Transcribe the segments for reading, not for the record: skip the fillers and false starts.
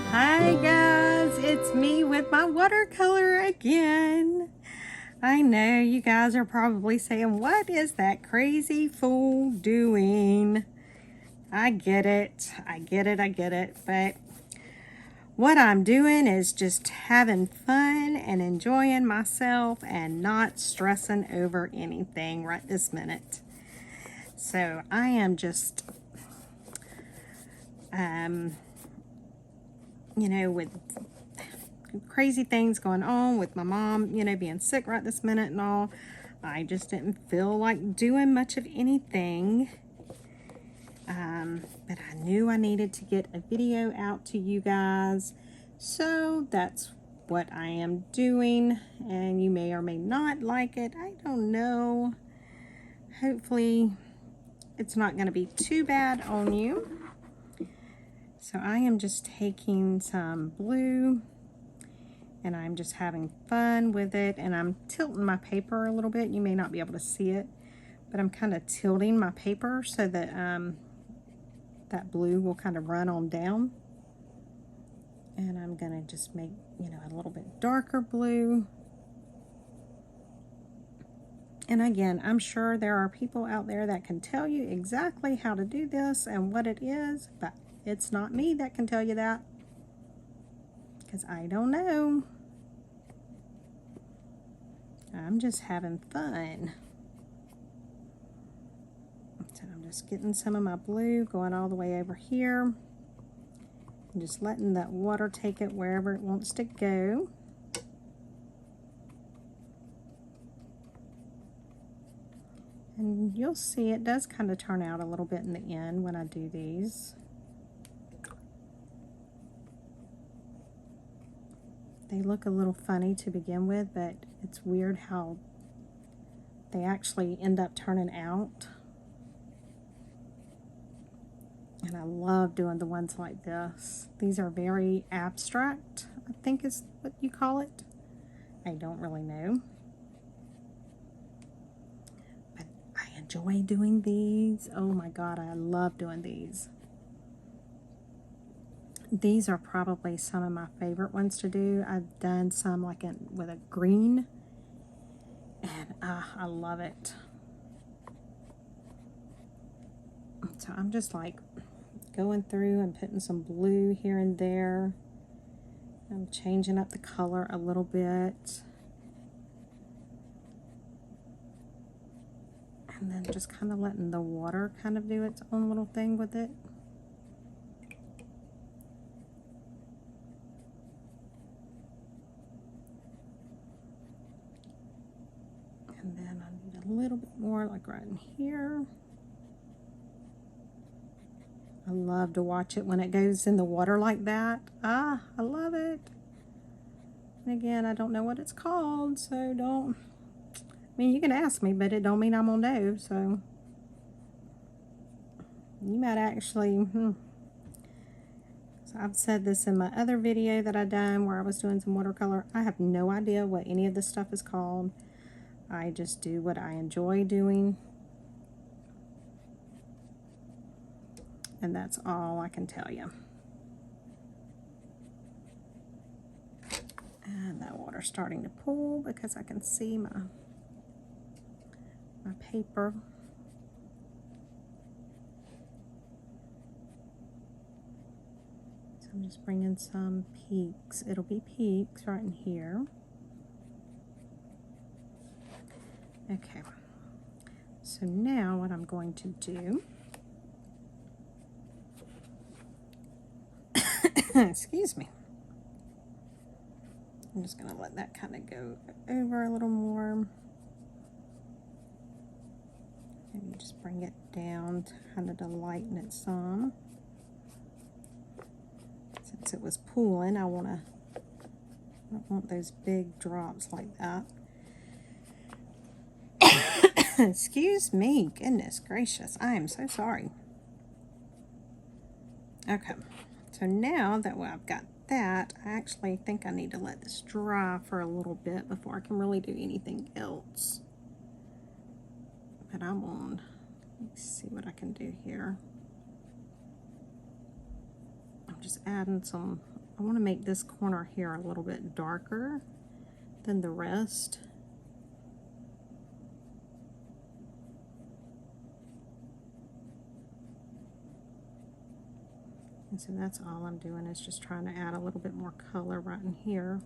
Hi guys, it's me with my watercolor again. I know you guys are probably saying, what is that crazy fool doing? I get it, but what I'm doing is just having fun and enjoying myself and not stressing over anything right this minute. So I am just, you know, with crazy things going on with my mom, you know, being sick right this minute and all, I just didn't feel like doing much of anything. But I knew I needed to get a video out to you guys, so that's what I am doing, and you may or may not like it. I don't know. Hopefully it's not going to be too bad on you. So I am just taking some blue and I'm just having fun with it, and I'm tilting my paper a little bit. You may not be able to see it, but I'm kind of tilting my paper so that that blue will kind of run on down. And I'm gonna just make, you know, a little bit darker blue. And again, I'm sure there are people out there that can tell you exactly how to do this and what it is, but it's not me that can tell you that, because I don't know. I'm just having fun. So I'm just getting some of my blue going all the way over here and just letting that water take it wherever it wants to go. And you'll see it does kind of turn out a little bit in the end when I do these. They look a little funny to begin with, but it's weird how they actually end up turning out. And I love doing the ones like this. These are very abstract, I think is what you call it. I don't really know. But I enjoy doing these. Oh my God, I love doing these. These are probably some of my favorite ones to do. I've done some like with a green, and I love it. So I'm just like going through and putting some blue here and there. I'm changing up the color a little bit. And then just kind of letting the water kind of do its own little thing with it. And then I need a little bit more like right in here. I love to watch it when it goes in the water like that. I love it. And again, I don't know what it's called, so don't, I mean, you can ask me, but it don't mean I'm gonna know, so you might actually, So I've said this in my other video that I done where I was doing some watercolor. I have no idea what any of this stuff is called. I just do what I enjoy doing. And that's all I can tell you. And that water's starting to pool because I can see my paper. So I'm just bringing some peaks. It'll be peaks right in here. Okay. So now what I'm going to do, excuse me. I'm just going to let that kind of go over a little more. Maybe just bring it down to kind of to lighten it some. since it was pooling, I don't want those big drops like that. Excuse me, goodness gracious, I am so sorry. Okay, so now that I've got that, I actually think I need to let this dry for a little bit before I can really do anything else. But I'm on, let's see what I can do here. I'm just adding some, I want to make this corner here a little bit darker than the rest. And so that's all I'm doing, is just trying to add a little bit more color right in here.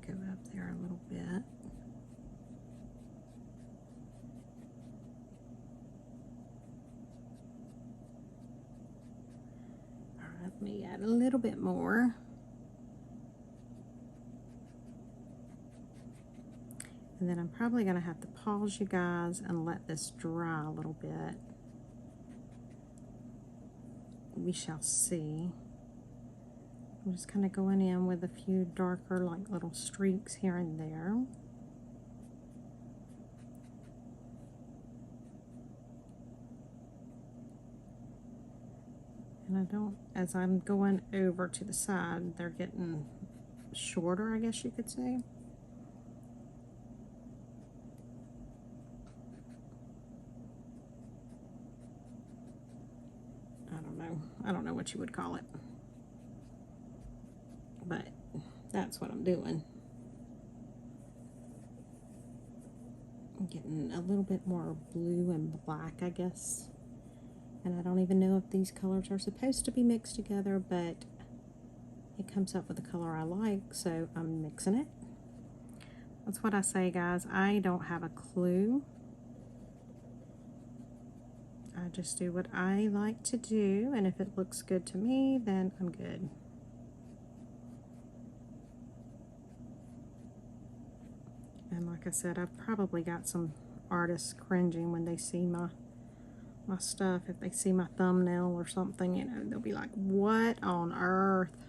Go up there a little bit. All right, let me add a little bit more. And then I'm probably going to have to pause you guys and let this dry a little bit. We shall see. I'm just kind of going in with a few darker, like little streaks here and there. And I don't, as I'm going over to the side, they're getting shorter, I guess you could say. I don't know what you would call it, but that's what I'm doing. I'm getting a little bit more blue and black, I guess. And I don't even know if these colors are supposed to be mixed together, but it comes up with the color I like, so I'm mixing it. That's what I say, guys. I don't have a clue. I just do what I like to do, and if it looks good to me, then I'm good. And like I said, I've probably got some artists cringing when they see my stuff. If they see my thumbnail or something, you know, they'll be like, what on earth?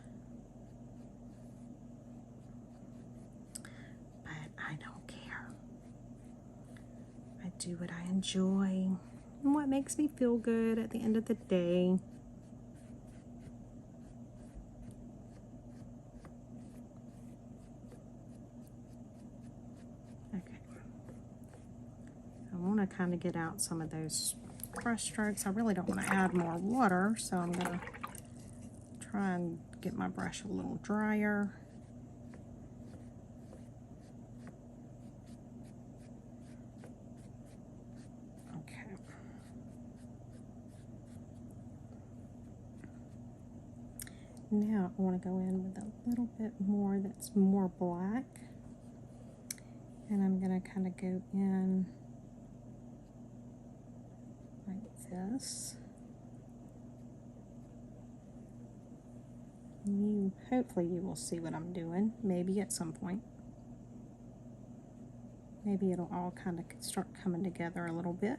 But I don't care. I do what I enjoy and what makes me feel good at the end of the day. Okay. I want to kind of get out some of those brush strokes. I really don't want to add more water, so I'm going to try and get my brush a little drier. Now I want to go in with a little bit more that's more black, and I'm going to kind of go in like this. Hopefully you will see what I'm doing, maybe at some point. Maybe it'll all kind of start coming together a little bit.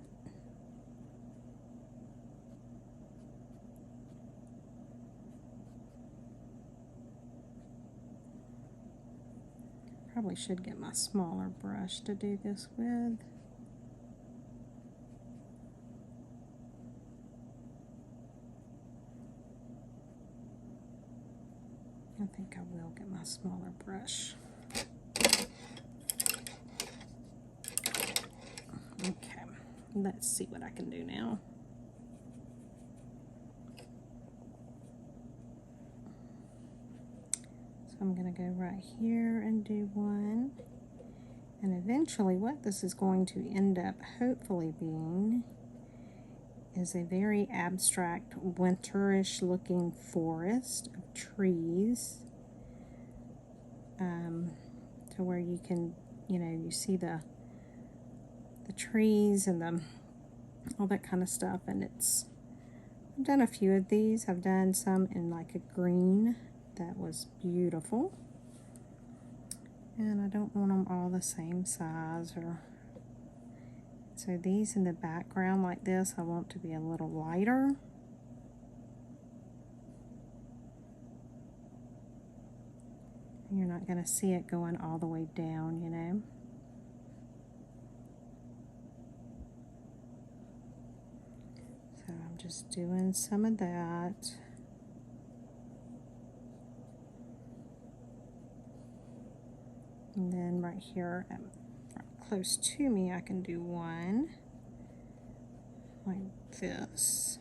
Probably should get my smaller brush to do this with. I think I will get my smaller brush. Okay, let's see what I can do now. So I'm going to go right here and do one. And eventually what this is going to end up hopefully being is a very abstract, winterish looking forest of trees. To where you can, you know, you see the trees and all that kind of stuff. And I've done a few of these. I've done some in like a green that was beautiful. And I don't want them all the same size. So these in the background like this, I want to be a little lighter. You're not going to see it going all the way down, you know. So I'm just doing some of that. And then right here, close to me, I can do one like this.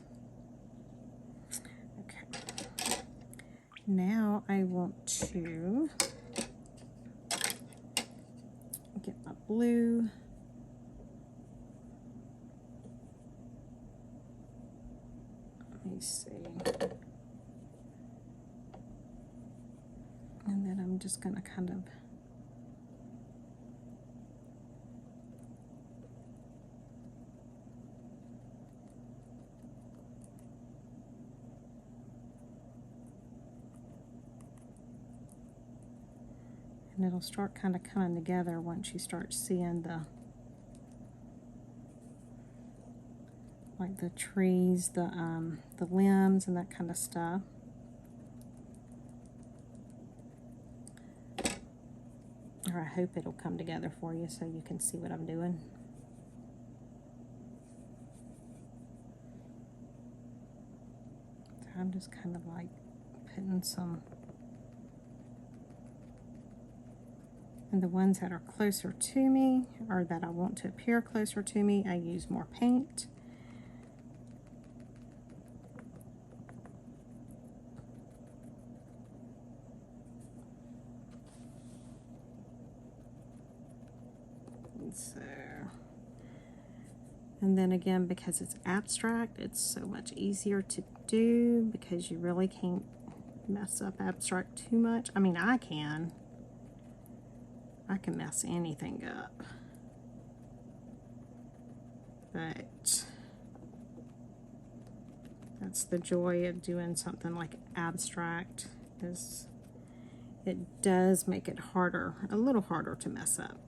Okay. Now I want to get my blue. Let me see. And then I'm just going to kind of and it'll start kind of coming together once you start seeing like the trees, the limbs and that kind of stuff. Or I hope it'll come together for you so you can see what I'm doing. So I'm just kind of like putting some. And the ones that are closer to me, or that I want to appear closer to me, I use more paint. So, and then again, because it's abstract, it's so much easier to do because you really can't mess up abstract too much. I mean, I can mess anything up, but that's the joy of doing something like abstract, is it does make it harder, a little harder to mess up.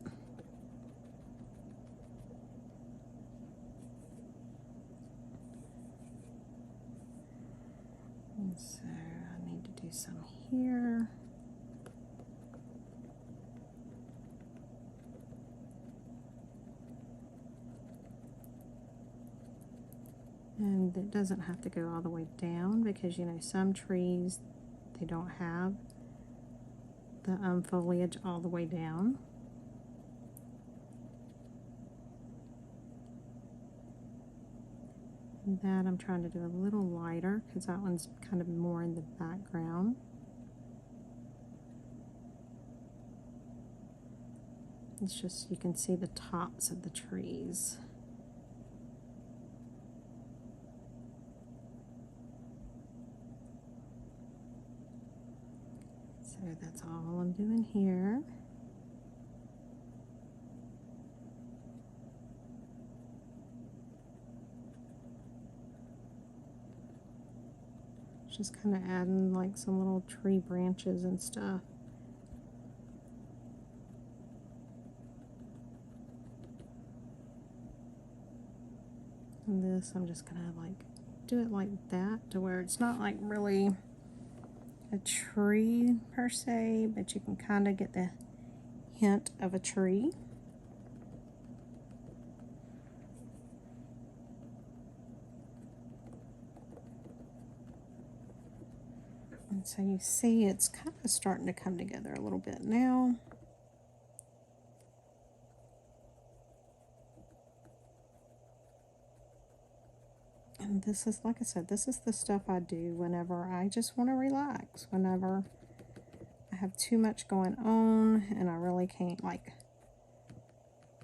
And so I need to do some here. And it doesn't have to go all the way down because, you know, some trees, they don't have the foliage all the way down. And that I'm trying to do a little lighter because that one's kind of more in the background. It's just, you can see the tops of the trees. So that's all I'm doing here. Just kind of adding like some little tree branches and stuff. And this, I'm just gonna like do it like that to where it's not like really a tree per se, but you can kind of get the hint of a tree. And so you see it's kind of starting to come together a little bit now. And this is, like I said, this is the stuff I do whenever I just want to relax, whenever I have too much going on and I really can't like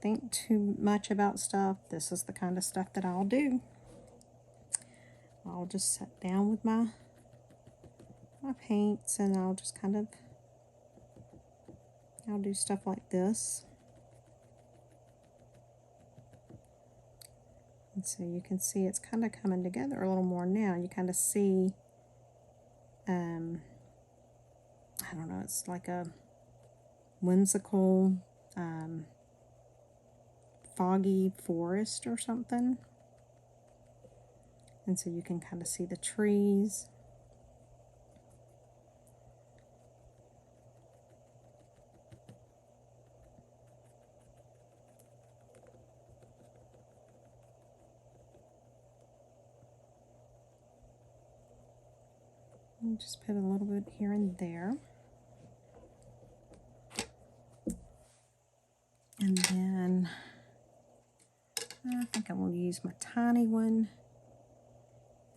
think too much about stuff. This is the kind of stuff that I'll do. I'll just sit down with my paints and I'll just kind of, I'll do stuff like this. And so you can see it's kind of coming together a little more now. You kind of see, I don't know, it's like a whimsical, foggy forest or something. And so you can kind of see the trees. And just put a little bit here and there. And then I think I will use my tiny one.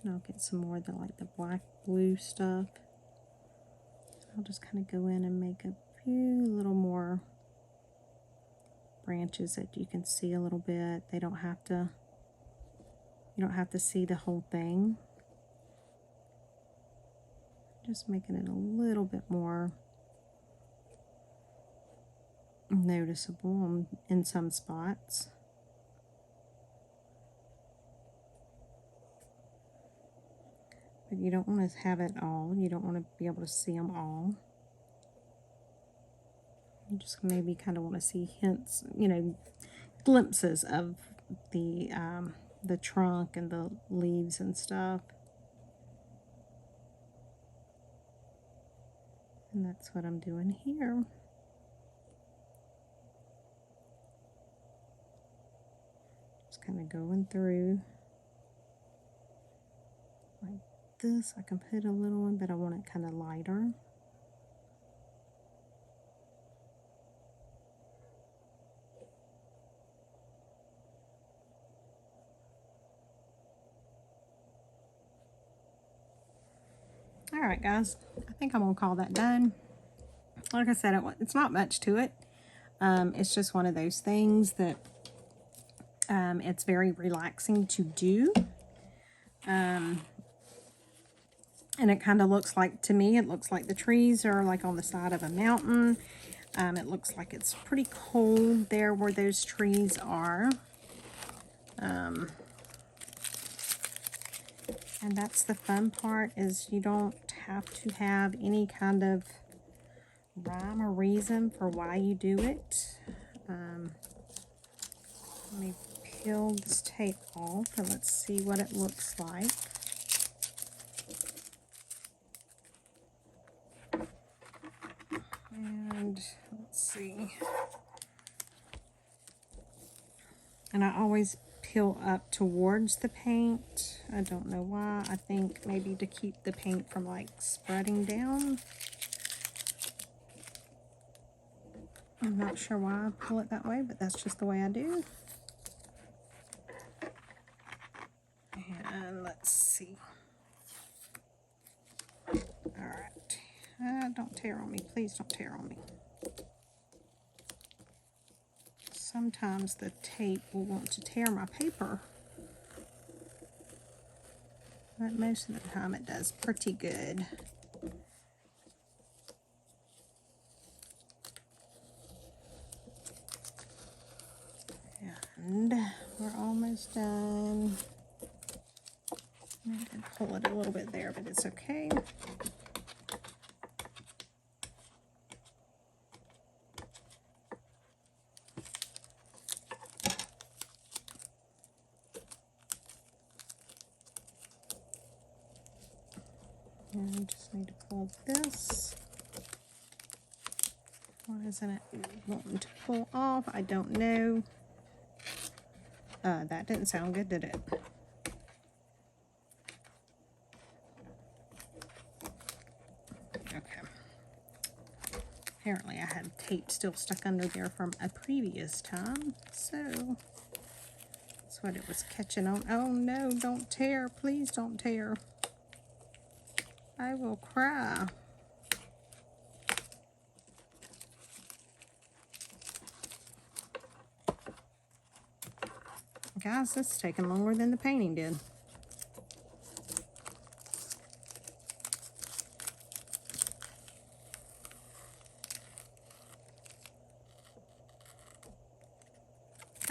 And I'll get some more of the like the black blue stuff. I'll just kind of go in and make a few little more branches that you can see a little bit. They don't have to, you don't have to see the whole thing. Just making it a little bit more noticeable in some spots. But you don't want to have it all. You don't want to be able to see them all. You just maybe kind of want to see hints, you know, glimpses of the trunk and the leaves and stuff. And that's what I'm doing here. Just kind of going through like this. I can put a little one, but I want it kind of lighter. Alright guys, I think I'm going to call that done. Like I said, it's not much to it. It's just one of those things that it's very relaxing to do. And it kind of looks like, to me, it looks like the trees are like on the side of a mountain. It looks like it's pretty cold there where those trees are. And that's the fun part, is you don't have to have any kind of rhyme or reason for why you do it. Let me peel this tape off and let's see what it looks like. And let's see. And I always peel up towards the paint. I don't know why. I think maybe to keep the paint from like spreading down. I'm not sure why I pull it that way, but that's just the way I do. And let's see. Alright. Don't tear on me. Please don't tear on me. Sometimes the tape will want to tear my paper. But most of the time it does pretty good. And we're almost done. I can pull it a little bit there, but it's okay. And I just need to pull this. Why isn't it wanting to pull off? I don't know. That didn't sound good, did it? Okay. Apparently I had tape still stuck under there from a previous time, so that's what it was catching on. Oh no, don't tear. Please don't tear. I will cry. Guys, this is taking longer than the painting did.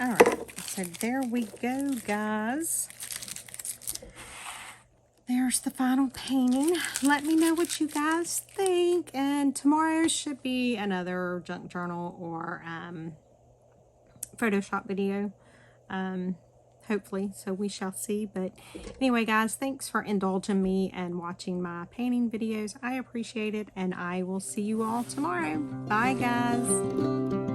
Alright, so there we go, guys. there's the final painting. Let me know what you guys think. And tomorrow should be another junk journal or Photoshop video. Hopefully, so we shall see. But anyway, guys, thanks for indulging me and watching my painting videos. I appreciate it, and I will see you all tomorrow. Bye, guys.